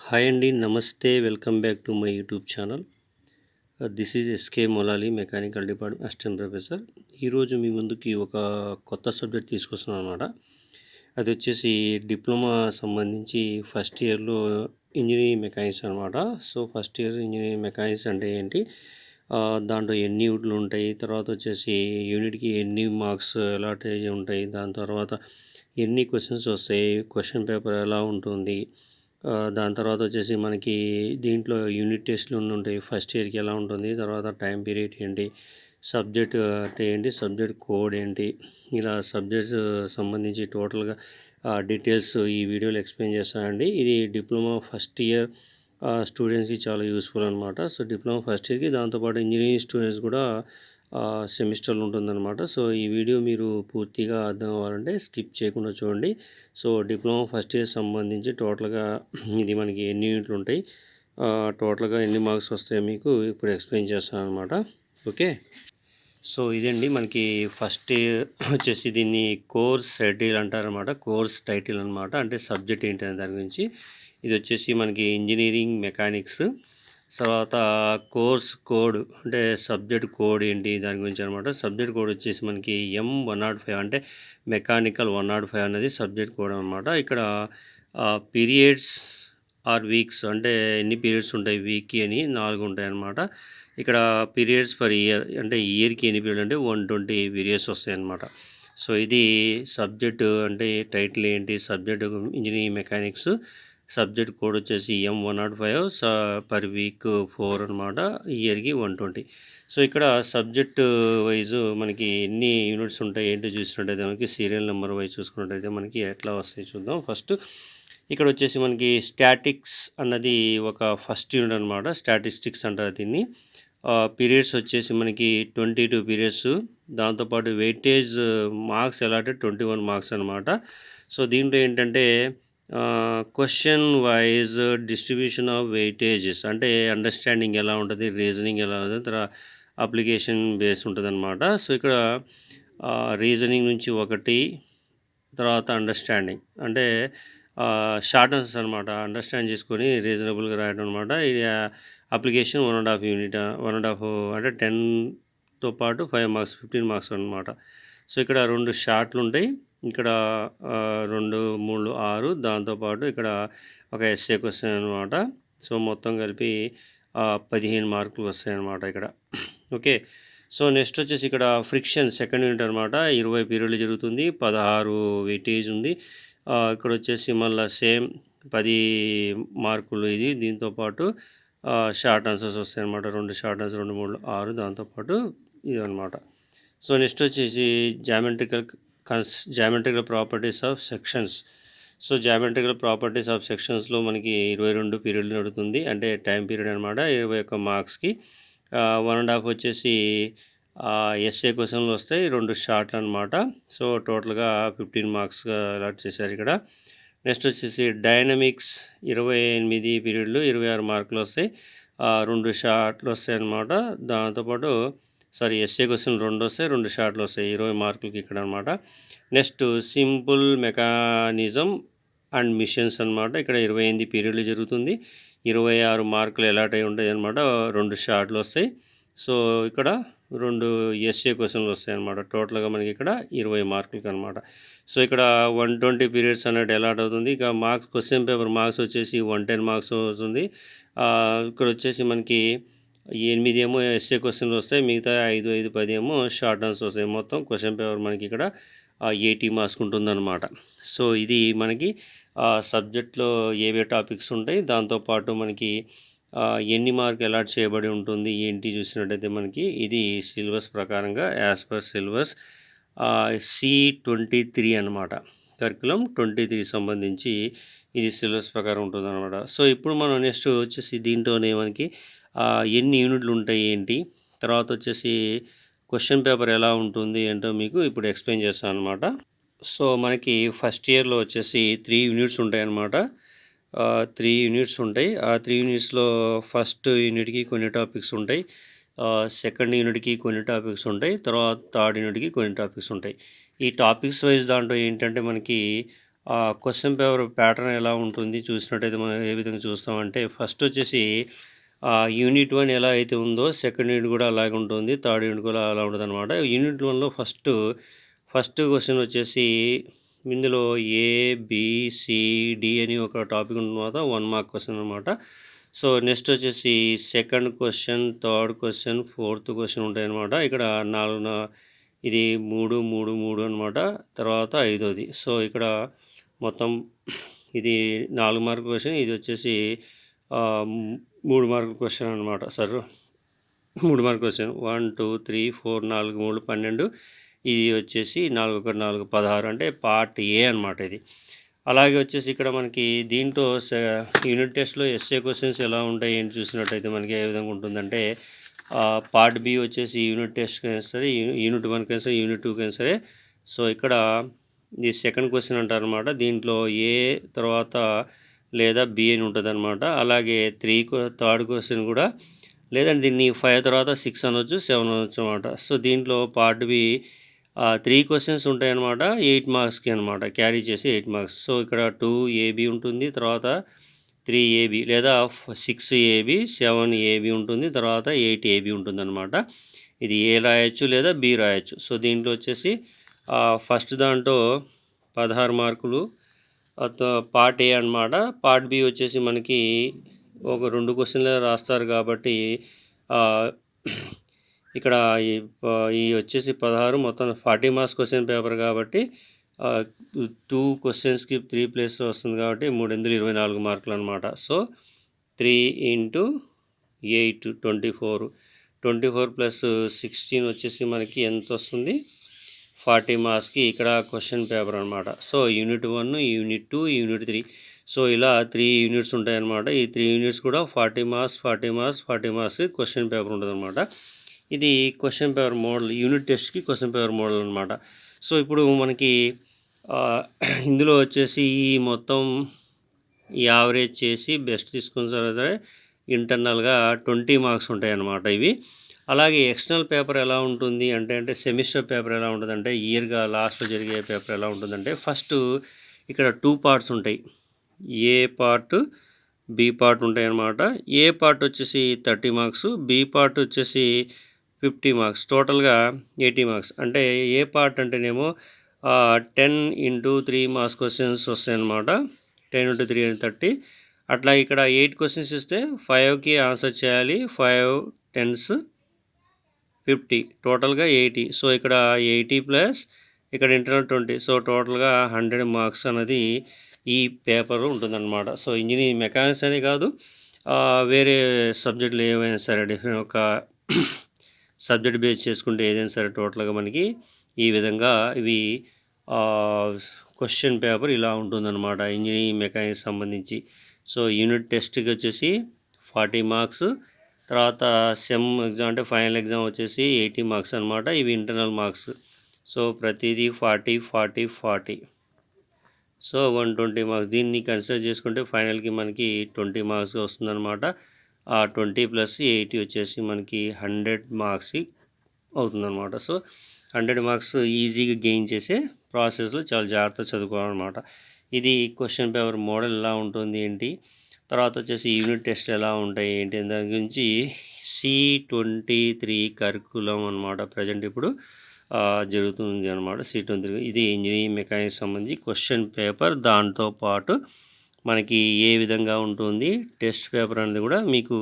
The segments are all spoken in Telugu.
హాయ్ అండి, నమస్తే. Welcome back to my YouTube channel. This is SK Molali, mechanical department assistant professor. ఈరోజు మీ ముందుకి ఒక కొత్త సబ్జెక్ట్ తీసుకొస్తున్నాను అనమాట. అది వచ్చేసి డిప్లొమా సంబంధించి ఫస్ట్ ఇయర్లో ఇంజనీరింగ్ మెకానిక్స్ అనమాట. So first year engineering mechanics అంటే ఏంటి, దాంట్లో ఎన్ని యూనిట్లు ఉంటాయి, తర్వాత వచ్చేసి యూనిట్కి ఎన్ని మార్క్స్ అలాటేజ్ ఉంటాయి, దాని తర్వాత ఎన్ని క్వశ్చన్స్ వస్తాయి, క్వశ్చన్ పేపర్ ఎలా ఉంటుంది, దాని తర్వాత వచ్చేసి మనకి దీంట్లో యూనిట్ టెస్ట్లు ఉంటాయి. ఫస్ట్ ఇయర్కి ఎలా ఉంటుంది, తర్వాత టైం పీరియడ్ ఏంటి, సబ్జెక్ట్ అంటే ఏంటి, సబ్జెక్ట్ కోడ్ ఏంటి, ఇలా సబ్జెక్ట్స్ సంబంధించి టోటల్గా డీటెయిల్స్ ఈ వీడియోలో ఎక్స్ప్లెయిన్ చేస్తానండి. ఇది డిప్లొమా ఫస్ట్ ఇయర్ స్టూడెంట్స్కి చాలా యూస్ఫుల్ అనమాట. సో డిప్లొమా ఫస్ట్ ఇయర్కి, దాంతోపాటు ఇంజనీరింగ్ స్టూడెంట్స్ కూడా సెమిస్టర్లు ఉంటుందన్నమాట. సో ఈ వీడియో మీరు పూర్తిగా అర్థం అవ్వాలంటే స్కిప్ చేయకుండా చూడండి. సో డిప్లొమా ఫస్ట్ ఇయర్ సంబంధించి టోటల్గా ఇది మనకి ఎన్ని యూనిట్లు ఉంటాయి, టోటల్గా ఎన్ని మార్క్స్ వస్తాయో మీకు ఇప్పుడు ఎక్స్ప్లెయిన్ చేస్తాను అనమాట. ఓకే, సో ఇదండి మనకి ఫస్ట్ ఇయర్ వచ్చేసి దీన్ని కోర్స్ టైటిల్ అంటారనమాట. కోర్స్ టైటిల్ అనమాట, అంటే సబ్జెక్ట్ ఏంటి అనే దాని గురించి. ఇది వచ్చేసి మనకి ఇంజనీరింగ్ మెకానిక్స్. తర్వాత కోర్స్ కోడ్ అంటే సబ్జెక్ట్ కోడ్ ఏంటి దాని గురించి అనమాట. సబ్జెక్ట్ కోడ్ వచ్చేసి మనకి M105 అంటే మెకానికల్ 105 అనేది సబ్జెక్ట్ కోడ్ అనమాట. ఇక్కడ పీరియడ్స్ ఆర్ వీక్స్ అంటే ఎన్ని పీరియడ్స్ ఉంటాయి వీక్కి అని 4 ఉంటాయి అన్నమాట. ఇక్కడ పీరియడ్స్ ఫర్ ఇయర్ అంటే ఇయర్కి ఎన్ని పీరియడ్ అంటే 120 పీరియడ్స్ వస్తాయి అన్నమాట. సో ఇది సబ్జెక్ట్ అంటే టైటిల్ ఏంటి, subject engineering mechanics, subject code వచ్చేసి M105 పర్ వీక్ 4 అనమాట, ఇయర్కి 120. సో ఇక్కడ సబ్జెక్ట్ వైజ్ మనకి ఎన్ని యూనిట్స్ ఉంటాయి ఏంటో చూసినట్టయితే మనకి సీరియల్ నెంబర్ వైజ్ చూసుకున్నట్టయితే మనకి ఎట్లా వస్తాయి చూద్దాం. ఫస్ట్ ఇక్కడ వచ్చేసి మనకి స్టాటిక్స్ అన్నది ఒక ఫస్ట్ యూనిట్ అనమాట. స్టాటిస్టిక్స్ అంటారు దీన్ని. పీరియడ్స్ వచ్చేసి మనకి 22 పీరియడ్స్, దాంతోపాటు వెయిటేజ్ మార్క్స్ ఎలా అంటే 21 మార్క్స్ అనమాట. సో దీంట్లో ఏంటంటే question wise distribution of weightages అంటే అండర్స్టాండింగ్ ఎలా ఉంటుంది, రీజనింగ్ ఎలా ఉంటుంది, తర్వాత అప్లికేషన్ బేస్ ఉంటుంది అనమాట. సో ఇక్కడ రీజనింగ్ నుంచి 1, తర్వాత అండర్స్టాండింగ్ అంటే షార్ట్ ఆన్సర్స్ అనమాట. అండర్స్టాండ్ చేసుకొని రీజనబుల్గా రాయడం అనమాట. ఇది అప్లికేషన్ 1.5 యూనిట్, 1.5 అంటే 10తో పాటు 5 మార్క్స్ 15 మార్క్స్ అనమాట. సో ఇక్కడ 2 షార్ట్లు ఉంటాయి, ఇక్కడ 2, 3, 6, దాంతోపాటు ఇక్కడ ఒక ఎస్ఏ క్వశ్చన్ అనమాట. సో మొత్తం కలిపి 15 మార్కులు వస్తాయి అన్నమాట ఇక్కడ. ఓకే, సో నెక్స్ట్ వచ్చేసి ఇక్కడ ఫ్రిక్షన్ సెకండ్ యూనిట్ అనమాట. 20 పీరియడ్లు జరుగుతుంది, 16 వెయిటేజ్ ఉంది. ఇక్కడ వచ్చేసి మళ్ళీ సేమ్ 10 మార్కులు ఇది. దీంతోపాటు షార్ట్ ఆన్సర్స్ వస్తాయి అనమాట. 2 షార్ట్ ఆన్సర్, 2, 3, 6, దాంతోపాటు ఇది అనమాట. సో నెక్స్ట్ వచ్చేసి geometrical properties of sections. So geometrical properties of సెక్షన్స్లో మనకి 22 పీరియడ్లు నడుతుంది, అంటే టైం పీరియడ్ అనమాట. 21 మార్క్స్కి 1.5 వచ్చేసి ఎస్ఏ క్వశ్చన్లు వస్తాయి, 2 షార్ట్లు అనమాట. సో టోటల్గా 15 మార్క్స్గా అలాట్ చేశారు ఇక్కడ. నెక్స్ట్ వచ్చేసి డైనమిక్స్ 28 పీరియడ్లు, 26 మార్కులు వస్తాయి, 2 షార్ట్లు వస్తాయి అన్నమాట. దాంతోపాటు ఎస్ఏ క్వశ్చన్ 2 వస్తాయి, 2 షార్ట్లు వస్తాయి, 20 మార్కులకి ఇక్కడ అనమాట. Next simple mechanism and machines అనమాట. ఇక్కడ 28 పీరియడ్లు జరుగుతుంది, 26 మార్కులు అలాట్ అయి ఉంటాయి అనమాట, 2 షార్ట్లు వస్తాయి. సో ఇక్కడ 2 ఎస్ఏ క్వశ్చన్లు వస్తాయి అనమాట. టోటల్గా మనకి ఇక్కడ 20 మార్కులకి అనమాట. సో ఇక్కడ 120 పీరియడ్స్ అనేది అలాట్ అవుతుంది. ఇక మార్క్స్ క్వశ్చన్ పేపర్ మార్క్స్ వచ్చేసి 110 మార్క్స్ వస్తుంది. ఇక్కడ వచ్చేసి మనకి 8 ఏమో ఎస్ఏ క్వశ్చన్లు వస్తాయి, మిగతా 5, 5, 10 ఏమో షార్ట్ ఆన్సర్స్ వస్తాయి. మొత్తం క్వశ్చన్ పేపర్ మనకి ఇక్కడ 80 మార్క్స్ ఉంటుందన్నమాట. సో ఇది మనకి సబ్జెక్ట్లో ఏవే టాపిక్స్ ఉంటాయి, దాంతోపాటు మనకి ఎన్ని మార్క్ అలాట్ చేయబడి ఉంటుంది ఏంటి చూసినట్టయితే మనకి ఇది సిలబస్ ప్రకారంగా యాజ్ పర్ సిలబస్ C23 అనమాట. కరికులం 23 సంబంధించి ఇది సిలబస్ ప్రకారం ఉంటుంది అనమాట. సో ఇప్పుడు మనం నెక్స్ట్ వచ్చేసి దీంట్లోనే మనకి ఎన్ని యూనిట్లు ఉంటాయి ఏంటి, తర్వాత వచ్చేసి క్వశ్చన్ పేపర్ ఎలా ఉంటుంది ఏంటో మీకు ఇప్పుడు ఎక్స్ప్లెయిన్ చేస్తాను అనమాట. సో మనకి ఫస్ట్ ఇయర్లో వచ్చేసి 3 యూనిట్స్ ఉంటాయి అన్నమాట. 3 యూనిట్స్ ఉంటాయి. ఆ 3 యూనిట్స్లో ఫస్ట్ యూనిట్కి కొన్ని టాపిక్స్ ఉంటాయి, సెకండ్ యూనిట్కి కొన్ని టాపిక్స్ ఉంటాయి, తర్వాత థర్డ్ యూనిట్కి కొన్ని టాపిక్స్ ఉంటాయి. ఈ టాపిక్స్ వైజ్ దాంట్లో ఏంటంటే మనకి క్వశ్చన్ పేపర్ ప్యాటర్న్ ఎలా ఉంటుంది చూసినట్టయితే మనం ఏ విధంగా చూస్తామంటే ఫస్ట్ వచ్చేసి యూనిట్ 1 ఎలా అయితే ఉందో సెకండ్ యూనిట్ కూడా అలాగే ఉంటుంది, థర్డ్ యూనిట్ కూడా అలా ఉంటుంది అనమాట. యూనిట్ 1లో ఫస్ట్ క్వశ్చన్ వచ్చేసి ఇందులో ABCD అని ఒక టాపిక్ ఉన్న తర్వాత 1 మార్క్ క్వశ్చన్ అనమాట. సో నెక్స్ట్ వచ్చేసి second question, third question, fourth question ఉంటాయన్నమాట. ఇక్కడ ఇది 3 3 3 అనమాట. తర్వాత 5వది. సో ఇక్కడ మొత్తం ఇది 4 మార్క్ క్వశ్చన్, ఇది వచ్చేసి 3 మార్క్ క్వశ్చన్ అనమాట. 3 మార్క్ క్వశ్చన్ 1 2 3 4 4 3 12, ఇది వచ్చేసి 4 1 4 16 అంటే పార్ట్ ఏ అనమాట ఇది. అలాగే వచ్చేసి ఇక్కడ మనకి దీంట్లో యూనిట్ టెస్ట్లో ఎస్ఏ క్వశ్చన్స్ ఎలా ఉంటాయి ఏంటి చూసినట్టయితే మనకి ఏ విధంగా ఉంటుందంటే పార్ట్ బి వచ్చేసి యూనిట్ టెస్ట్కైనా సరే, యూనిట్ 1కైనా సరే, యూనిట్ 2కైనా సరే. సో ఇక్కడ ఇది సెకండ్ క్వశ్చన్ అంటారనమాట. దీంట్లో ఏ తర్వాత లేదా బి అని ఉంటుంది అనమాట. అలాగే థర్డ్ క్వశ్చన్ కూడా, లేదంటే దీన్ని 5 తర్వాత 6 అనొచ్చు, 7 అనొచ్చు అనమాట. సో దీంట్లో పార్ట్ బి 3 క్వశ్చన్స్ ఉంటాయన్నమాట, 8 మార్క్స్కి అనమాట, క్యారీ చేసి 8 మార్క్స్. సో ఇక్కడ 2AB ఉంటుంది, తర్వాత 3AB లేదా 6AB 7AB ఉంటుంది, తర్వాత 8AB ఉంటుంది అనమాట. ఇది ఏ రాయొచ్చు లేదా బి రాయొచ్చు. సో దీంట్లో వచ్చేసి ఫస్ట్ దాంట్లో 16 మార్కులు పార్ట్ ఏ అనమాట. పార్ట్ బి వచ్చేసి మనకి ఒక 2 క్వశ్చన్లు రాస్తారు కాబట్టి ఇక్కడ ఈ వచ్చేసి 16 మొత్తం 40 మార్క్స్ క్వశ్చన్ పేపర్ కాబట్టి 2 క్వశ్చన్స్కి 3 ప్లేస్ వస్తుంది కాబట్టి 3 × 24 మార్కులు అనమాట. సో 3 × 8 24 ప్లస్ 16 వచ్చేసి మనకి ఎంత వస్తుంది, 40 మార్క్స్కి ఇక్కడ క్వశ్చన్ పేపర్ అనమాట. So unit 1, unit 2, unit 3, so ఇలా 3 యూనిట్స్ ఉంటాయన్నమాట. ఈ 3 యూనిట్స్ కూడా 40 మార్క్స్ క్వశ్చన్ పేపర్ ఉంటుంది అనమాట. ఇది క్వశ్చన్ పేపర్ మోడల్, యూనిట్ టెస్ట్కి క్వశ్చన్ పేపర్ మోడల్ అనమాట. సో ఇప్పుడు మనకి ఇందులో వచ్చేసి ఈ మొత్తం యావరేజ్ చేసి బెస్ట్ తీసుకున్న సరే ఇంటర్నల్గా 20 మార్క్స్ ఉంటాయి అన్నమాట ఇవి. అలాగే ఎక్స్టర్నల్ పేపర్ ఎలా ఉంటుంది అంటే సెమిస్టర్ పేపర్ ఎలా ఉంటుందంటే, ఇయర్గా లాస్ట్లో జరిగే పేపర్ ఎలా ఉంటుందంటే, ఫస్ట్ ఇక్కడ 2 పార్ట్స్ ఉంటాయి, ఏ పార్ట్ బి పార్ట్ ఉంటాయి అన్నమాట. ఏ పార్ట్ వచ్చేసి 30 మార్క్స్, బి పార్ట్ వచ్చేసి 50 మార్క్స్, టోటల్గా 80 మార్క్స్. అంటే ఏ పార్ట్ అంటేనేమో 10 × 3 మార్క్స్ క్వశ్చన్స్ వస్తాయన్నమాట. 10 × 3 = 30. అట్లా ఇక్కడ 8 క్వశ్చన్స్ ఇస్తే 5కి ఆన్సర్ చేయాలి, 5 10s 50, టోటల్గా 80. సో ఇక్కడ 80 ప్లస్ ఇక్కడ ఇంటర్నల్ 20, సో టోటల్గా 100 మార్క్స్ అనేది ఈ పేపర్ ఉంటుందన్నమాట. సో ఇంజనీరింగ్ మెకానిక్స్ అనే కాదు, వేరే సబ్జెక్టులు ఏవైనా సరే డిఫరెంట్ ఒక సబ్జెక్ట్ బేస్ చేసుకుంటే ఏదైనా సరే టోటల్గా మనకి ఈ విధంగా ఇవి క్వశ్చన్ పేపర్ ఇలా ఉంటుందన్నమాట ఇంజనీరింగ్ మెకానిక్స్ సంబంధించి. సో యూనిట్ టెస్ట్కి వచ్చేసి 40 మార్క్స్, తర్వాత సెమ్ ఎగ్జామ్ అంటే ఫైనల్ ఎగ్జామ్ వచ్చేసి 80 మార్క్స్ అనమాట. ఇవి ఇంటర్నల్ మార్క్స్. సో ప్రతిదీ 40. So 120 marks. దీన్ని కన్సిడర్ చేసుకుంటే ఫైనల్కి మనకి 20 మార్క్స్ వస్తుందన్నమాట. ఆ 20 + 80 వచ్చేసి మనకి 100 మార్క్స్కి అవుతుందన్నమాట. సో 100 మార్క్స్ ఈజీగా గెయిన్ చేసే ప్రాసెస్లో చాలా జాగ్రత్తగా చదువుకోవాలన్నమాట. ఇది క్వశ్చన్ పేపర్ మోడల్ ఎలా ఉంటుంది ఏంటి, తర్వాత వచ్చేసి యూనిట్ టెస్ట్ ఎలా ఉంటాయి ఏంటి దాని గురించి C23 కరికులం అనమాట ప్రజెంట్ ఇప్పుడు జరుగుతుంది అనమాట. C23 ఇది ఇంజనీరింగ్ మెకానిక్స్ సంబంధించి క్వశ్చన్ పేపర్, దాంతోపాటు మనకి ఏ విధంగా ఉంటుంది టెస్ట్ పేపర్ అనేది కూడా మీకు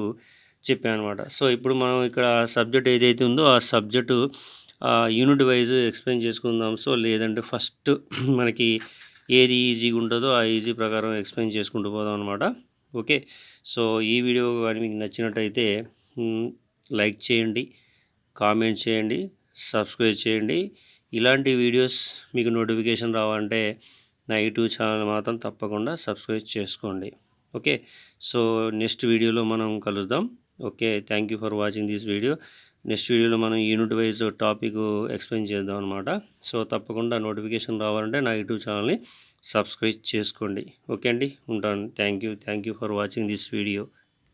చెప్పాను అనమాట. సో ఇప్పుడు మనం ఇక్కడ సబ్జెక్ట్ ఏదైతే ఉందో ఆ సబ్జెక్టు యూనిట్ వైజ్ ఎక్స్ప్లెయిన్ చేసుకుందాం. సో లేదంటే ఫస్ట్ మనకి ఏది ఈజీగా ఉంటుందో ఆ ఈజీ ప్రకారం ఎక్స్ప్లెయిన్ చేసుకుంటూ పోదాం అనమాట. ఓకే, సో ఈ వీడియో కానీ మీకు నచ్చినట్టయితే లైక్ చేయండి, కామెంట్ చేయండి, సబ్స్క్రైబ్ చేయండి. ఇలాంటి వీడియోస్ మీకు నోటిఫికేషన్ రావాలంటే నా యూట్యూబ్ ఛానల్ మాత్రం తప్పకుండా సబ్స్క్రైబ్ చేసుకోండి. ఓకే, సో నెక్స్ట్ వీడియోలో మనం కలుద్దాం. Okay, thank you for watching this video. Next వీడియోలో మనం యూనిట్ వైజ్ టాపిక్ ఎక్స్ప్లెయిన్ చేద్దాం అనమాట. సో తప్పకుండా నోటిఫికేషన్ రావాలంటే నా యూట్యూబ్ ఛానల్ని సబ్స్క్రైబ్ చేసుకోండి. ఓకే అండి, ఉంటాను. Thank you for watching this video.